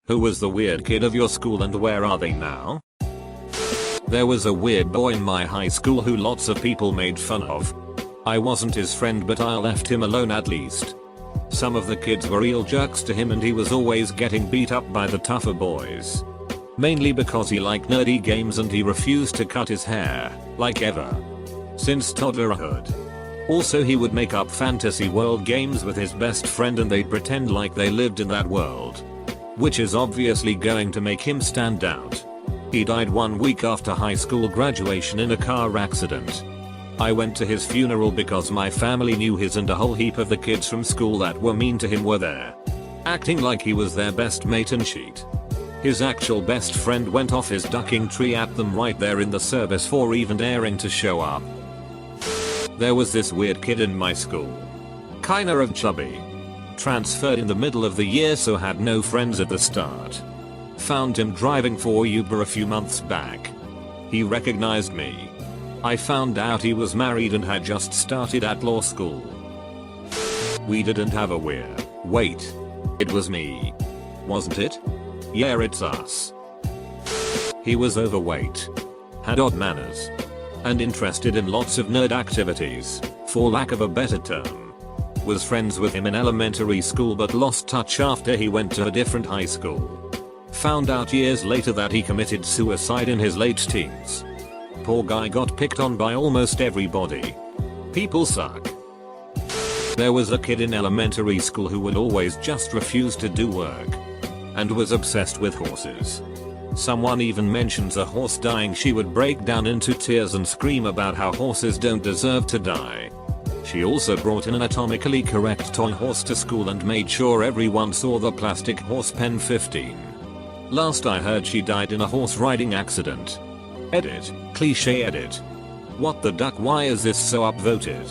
Who was the weird kid of your school and where are they now? There was a weird boy in my high school who lots of people made fun of. I wasn't his friend, but I left him alone at least. Some of the kids were real jerks to him and he was always getting beat up by the tougher boys. Mainly because he liked nerdy games and he refused to cut his hair, like ever. Since toddlerhood. Also he would make up fantasy world games with his best friend and they'd pretend like they lived in that world. Which is obviously going to make him stand out. He died 1 week after high school graduation in a car accident. I went to his funeral because my family knew his and a whole heap of the kids from school that were mean to him were there. Acting like he was their best mate and cheat. His actual best friend went off his ducking tree at them right there in the service for even daring to show up. There was this weird kid in my school. Kinda of chubby. Transferred in the middle of the year so had no friends at the start. Found him driving for Uber a few months back. He recognized me. I found out he was married and had just started at law school. We didn't have a weird. Wait. It was me. Wasn't it? Yeah, it's us. He was overweight. Had odd manners. And interested in lots of nerd activities, for lack of a better term. Was friends with him in elementary school but lost touch after he went to a different high school. Found out years later that he committed suicide in his late teens. Poor guy got picked on by almost everybody. People suck. There was a kid in elementary school who would always just refuse to do work. And was obsessed with horses. Someone even mentions a horse dying, she would break down into tears and scream about how horses don't deserve to die. She also brought an anatomically correct toy horse to school and made sure everyone saw the plastic horse pen 15. Last I heard she died in a horse riding accident. Edit. Cliche edit. What the duck, why is this so upvoted?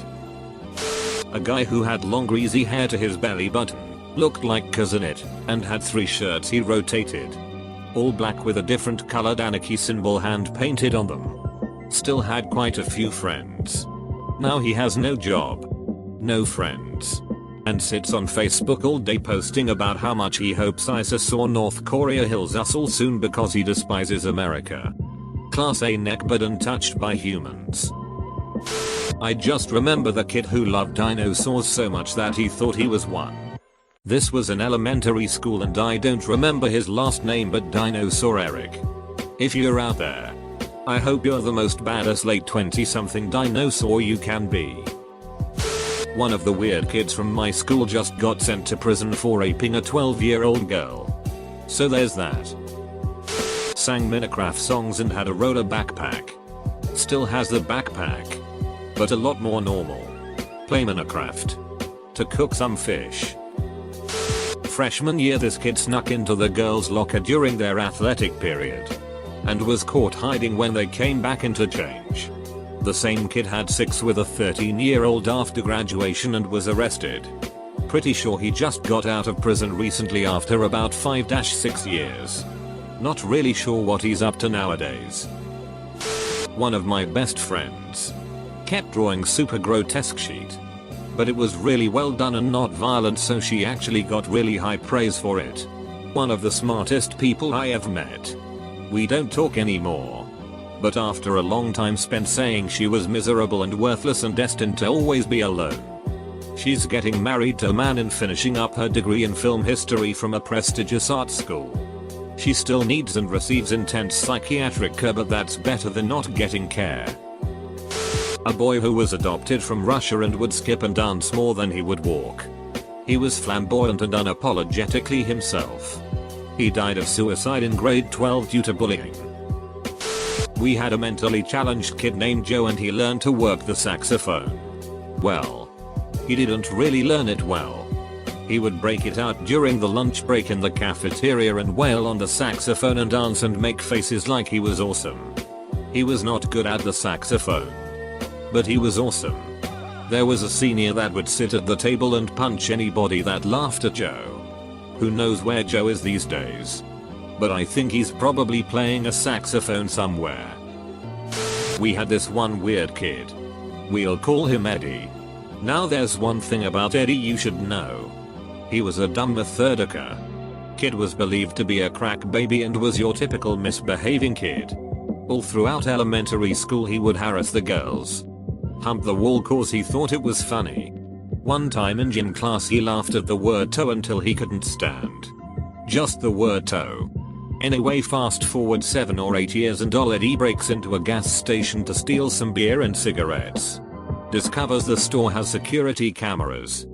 A guy who had long greasy hair to his belly button, looked like Cousin It, and had 3 shirts he rotated. All black with a different colored anarchy symbol hand painted on them. Still had quite a few friends. Now he has no job. No friends. And sits on Facebook all day posting about how much he hopes ISIS or North Korea kills us all soon because he despises America. Class A neckbeard untouched by humans. I just remember the kid who loved dinosaurs so much that he thought he was one. This was in elementary school and I don't remember his last name, but Dinosaur Eric. If you're out there, I hope you're the most badass late 20-something dinosaur you can be. One of the weird kids from my school just got sent to prison for raping a 12-year-old girl. So there's that. Sang Minecraft songs and had a roller backpack. Still has the backpack. But a lot more normal. Play Minecraft. To cook some fish. Freshman year this kid snuck into the girls' locker during their athletic period. And was caught hiding when they came back in to change. The same kid had sex with a 13-year-old after graduation and was arrested. Pretty sure he just got out of prison recently after about 5-6 years. Not really sure what he's up to nowadays. One of my best friends kept drawing super grotesque shit. But it was really well done and not violent, so she actually got really high praise for it. One of the smartest people I have met. We don't talk anymore. But after a long time spent saying she was miserable and worthless and destined to always be alone. She's getting married to a man and finishing up her degree in film history from a prestigious art school. She still needs and receives intense psychiatric care, but that's better than not getting care. A boy who was adopted from Russia and would skip and dance more than he would walk. He was flamboyant and unapologetically himself. He died of suicide in grade 12 due to bullying. We had a mentally challenged kid named Joe and he learned to work the saxophone. Well, he didn't really learn it well. He would break it out during the lunch break in the cafeteria and wail on the saxophone and dance and make faces like he was awesome. He was not good at the saxophone. But he was awesome. There was a senior that would sit at the table and punch anybody that laughed at Joe. Who knows where Joe is these days? But I think he's probably playing a saxophone somewhere. We had this one weird kid. We'll call him Eddie. Now there's one thing about Eddie you should know. He was a dumb methodica. Kid was believed to be a crack baby and was your typical misbehaving kid. All throughout elementary school he would harass the girls. Hump the wall cause he thought it was funny. One time in gym class he laughed at the word toe until he couldn't stand just the word toe. Anyway, fast forward 7 or 8 years and he breaks into a gas station to steal some beer and cigarettes. Discovers the store has security cameras.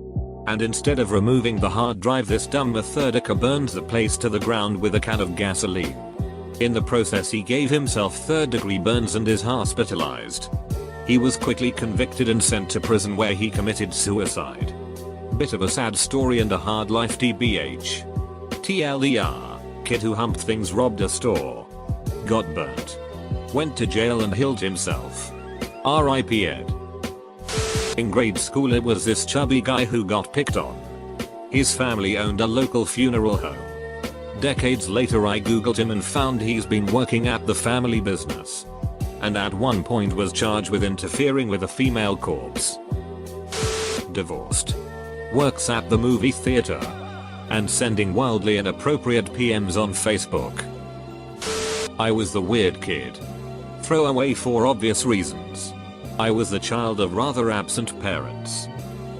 And instead of removing the hard drive, this dumb methodica burns the place to the ground with a can of gasoline. In the process he gave himself third-degree burns and is hospitalized. He was quickly convicted and sent to prison where he committed suicide. Bit of a sad story and a hard life tbh. TLDR. Kid who humped things robbed a store. Got burnt. Went to jail and healed himself. RIP Ed. In grade school it was this chubby guy who got picked on. His family owned a local funeral home. Decades later I googled him and found he's been working at the family business. And at one point was charged with interfering with a female corpse. Divorced. Works at the movie theater. And sending wildly inappropriate PMs on Facebook. I was the weird kid. Throwaway for obvious reasons. I was the child of rather absent parents.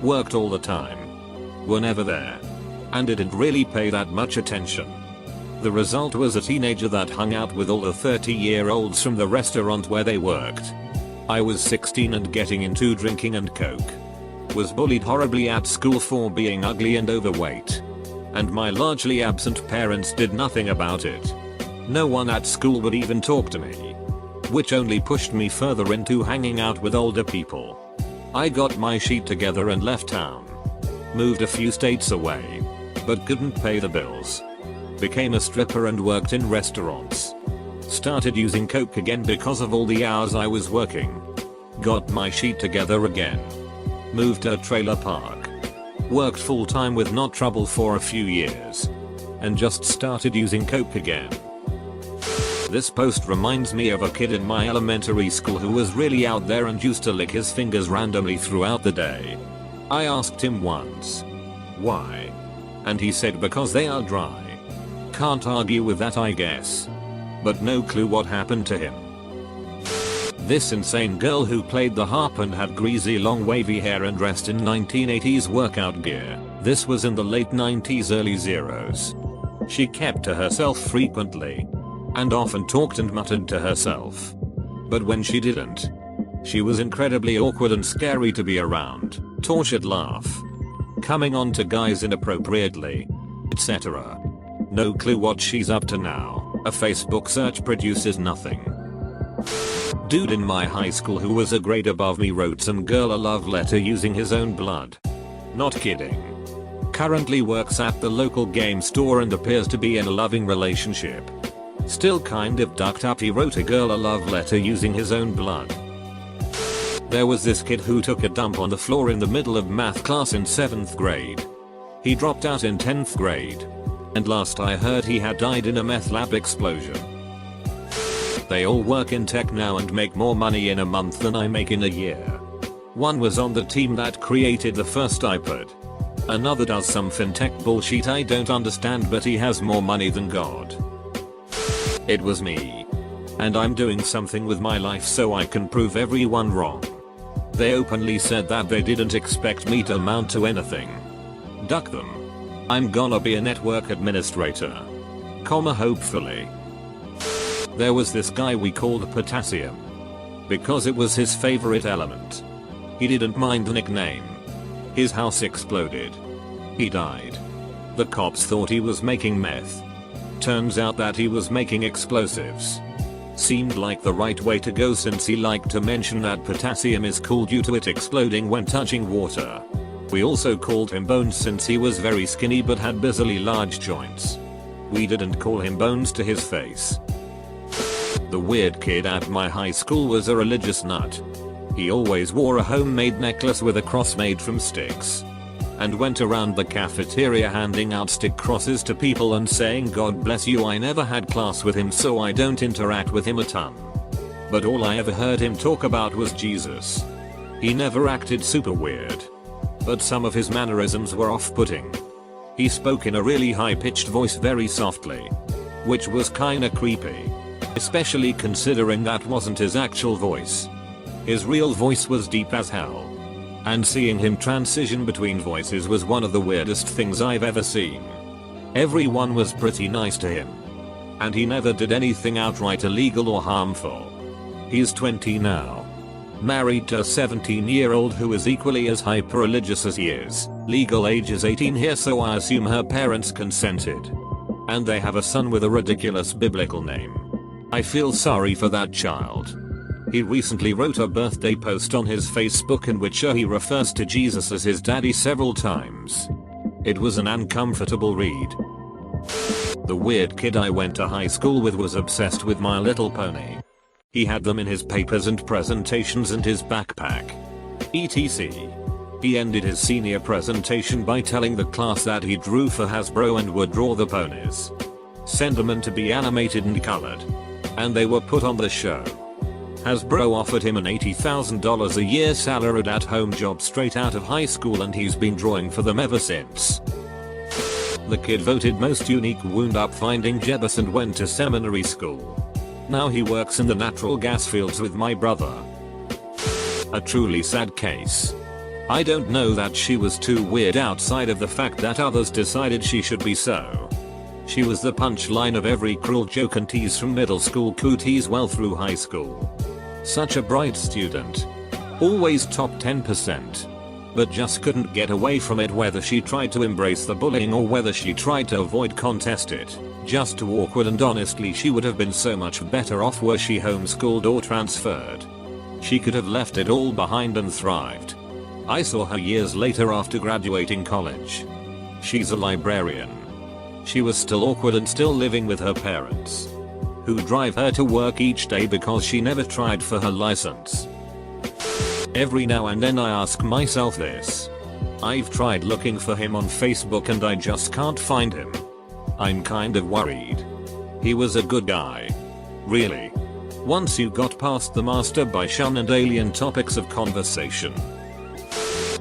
Worked all the time. Were never there. And didn't really pay that much attention. The result was a teenager that hung out with all the 30-year-olds from the restaurant where they worked. I was 16 and getting into drinking and coke. Was bullied horribly at school for being ugly and overweight. And my largely absent parents did nothing about it. No one at school would even talk to me. Which only pushed me further into hanging out with older people. I got my shit together and left town. Moved a few states away. But couldn't pay the bills. Became a stripper and worked in restaurants. Started using coke again because of all the hours I was working. Got my shit together again. Moved to a trailer park. Worked full time with not trouble for a few years. And just started using coke again. This post reminds me of a kid in my elementary school who was really out there and used to lick his fingers randomly throughout the day. I asked him once. Why? And he said because they are dry. Can't argue with that, I guess. But no clue what happened to him. This insane girl who played the harp and had greasy long wavy hair and dressed in 1980s workout gear. This was in the late 90s early zeros. She kept to herself frequently. And often talked and muttered to herself. But when she didn't, she was incredibly awkward and scary to be around. Tortured laugh. Coming on to guys inappropriately. Etc. No clue what she's up to now. A Facebook search produces nothing. Dude in my high school who was a grade above me wrote some girl a love letter using his own blood. Not kidding. Currently works at the local game store and appears to be in a loving relationship. Still kind of ducked up, he wrote a girl a love letter using his own blood. There was this kid who took a dump on the floor in the middle of math class in 7th grade. He dropped out in 10th grade. And last I heard he had died in a meth lab explosion. They all work in tech now and make more money in a month than I make in a year. One was on the team that created the first iPod. Another does some fintech bullshit I don't understand, but he has more money than God. It was me. And I'm doing something with my life so I can prove everyone wrong. They openly said that they didn't expect me to amount to anything. Duck them. I'm gonna be a network administrator. Hopefully. There was this guy we called Potassium. Because it was his favorite element. He didn't mind the nickname. His house exploded. He died. The cops thought he was making meth. Turns out that he was making explosives. Seemed like the right way to go since he liked to mention that potassium is cool due to it exploding when touching water. We also called him Bones since he was very skinny but had bizarrely large joints. We didn't call him Bones to his face. The weird kid at my high school was a religious nut. He always wore a homemade necklace with a cross made from sticks. And went around the cafeteria handing out stick crosses to people and saying God bless you. I never had class with him so I don't interact with him a ton. But all I ever heard him talk about was Jesus. He never acted super weird. But some of his mannerisms were off-putting. He spoke in a really high-pitched voice very softly, which was kinda creepy, especially considering that wasn't his actual voice. His real voice was deep as hell. And seeing him transition between voices was one of the weirdest things I've ever seen. Everyone was pretty nice to him. And he never did anything outright illegal or harmful. He's 20 now. Married to a 17-year-old who is equally as hyper-religious as he is. Legal age is 18 here, so I assume her parents consented. And they have a son with a ridiculous biblical name. I feel sorry for that child. He recently wrote a birthday post on his Facebook in which he refers to Jesus as his daddy several times. It was an uncomfortable read. The weird kid I went to high school with was obsessed with My Little Pony. He had them in his papers and presentations and his backpack, etc. He ended his senior presentation by telling the class that he drew for Hasbro and would draw the ponies, send them in to be animated and colored, and they were put on the show. Hasbro offered him an $80,000 a year salaried at-home job straight out of high school, and he's been drawing for them ever since. The kid voted most unique wound up finding Jebus and went to seminary school. Now he works in the natural gas fields with my brother. A truly sad case. I don't know that she was too weird outside of the fact that others decided she should be so. She was the punchline of every cruel joke and tease from middle school cooties well through high school. Such a bright student. Always top 10%. But just couldn't get away from it, whether she tried to embrace the bullying or whether she tried to avoid contest it. Just too awkward, and honestly she would have been so much better off were she homeschooled or transferred. She could have left it all behind and thrived. I saw her years later after graduating college. She's a librarian. She was still awkward and still living with her parents, who drive her to work each day because she never tried for her license. Every now and then I ask myself this. I've tried looking for him on Facebook and I just can't find him. I'm kind of worried. He was a good guy. Really. Once you got past the masturbation and alien topics of conversation.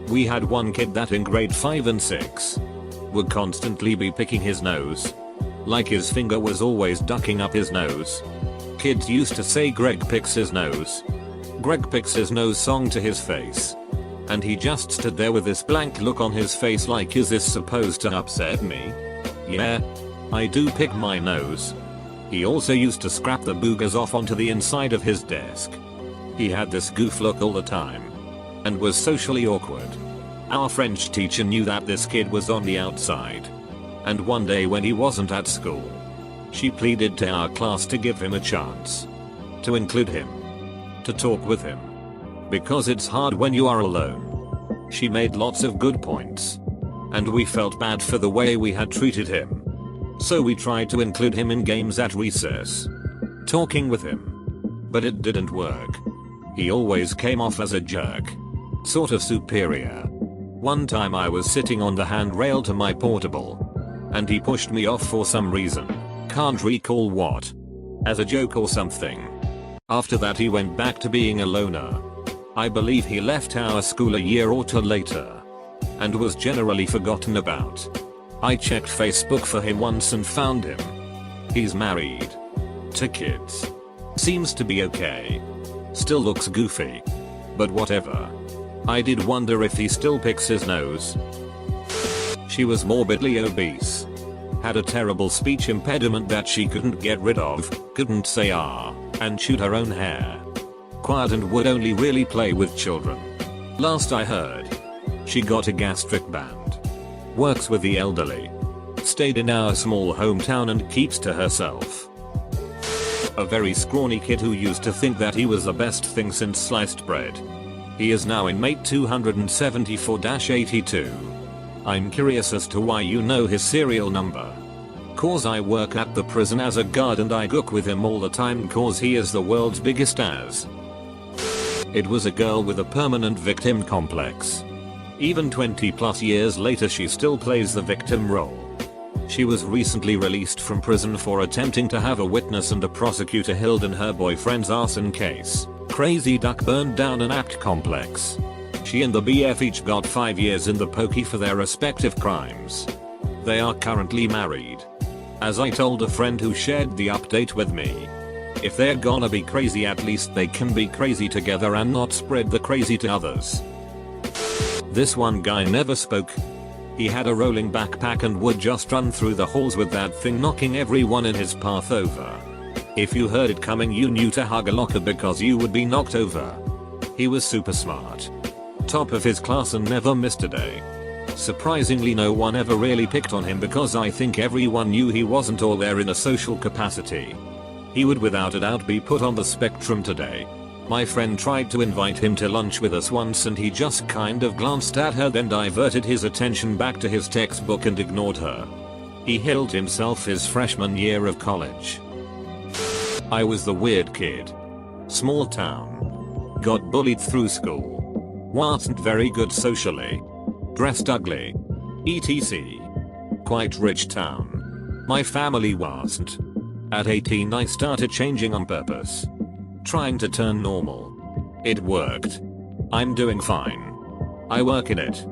We had one kid that in grade 5 and 6 would constantly be picking his nose. Like his finger was always ducking up his nose. Kids used to say Greg picks his nose. Greg picks his nose song to his face. And he just stood there with this blank look on his face like, is this supposed to upset me? Yeah, I do pick my nose. He also used to scrap the boogers off onto the inside of his desk. He had this goof look all the time. And was socially awkward. Our French teacher knew that this kid was on the outside. And one day when he wasn't at school, she pleaded to our class to give him a chance. To include him. To talk with him. Because it's hard when you are alone. She made lots of good points. And we felt bad for the way we had treated him. So we tried to include him in games at recess. Talking with him. But it didn't work. He always came off as a jerk. Sort of superior. One time I was sitting on the handrail to my portable. And he pushed me off for some reason. Can't recall what. As a joke or something. After that he went back to being a loner. I believe he left our school a year or two later. And was generally forgotten about. I checked Facebook for him once and found him. He's married. 2 kids. Seems to be okay. Still looks goofy. But whatever. I did wonder if he still picks his nose. She was morbidly obese. Had a terrible speech impediment that she couldn't get rid of, couldn't say ah, and chewed her own hair. Quiet and would only really play with children. Last I heard, she got a gastric band. Works with the elderly. Stayed in our small hometown and keeps to herself. A very scrawny kid who used to think that he was the best thing since sliced bread. He is now inmate 274-82. I'm curious as to why you know his serial number. Cause I work at the prison as a guard and I gook with him all the time cause he is the world's biggest ass. It was a girl with a permanent victim complex. Even 20 plus years later she still plays the victim role. She was recently released from prison for attempting to have a witness and a prosecutor killed in her boyfriend's arson case. Crazy duck burned down an apt complex. She and the BF each got 5 years in the pokey for their respective crimes. They are currently married. As I told a friend who shared the update with me, if they're gonna be crazy, at least they can be crazy together and not spread the crazy to others. This one guy never spoke. He had a rolling backpack and would just run through the halls with that thing, knocking everyone in his path over. If you heard it coming, you knew to hug a locker because you would be knocked over. He was super smart. Top of his class and never missed a day. Surprisingly, no one ever really picked on him because I think everyone knew he wasn't all there in a social capacity. He would without a doubt be put on the spectrum today. My friend tried to invite him to lunch with us once and he just kind of glanced at her, then diverted his attention back to his textbook and ignored her. He killed himself his freshman year of college. I was the weird kid. Small town. Got bullied through school. Wasn't very good socially. Dressed ugly. etc. Quite rich town. My family wasn't. At 18 I started changing on purpose. Trying to turn normal. It worked. I'm doing fine. I work in it.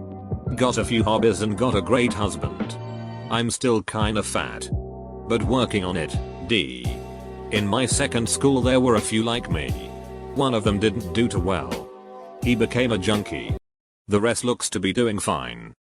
Got a few hobbies and got a great husband. I'm still kinda fat. But working on it. In my second school there were a few like me. One of them didn't do too well. He became a junkie. The rest looks to be doing fine.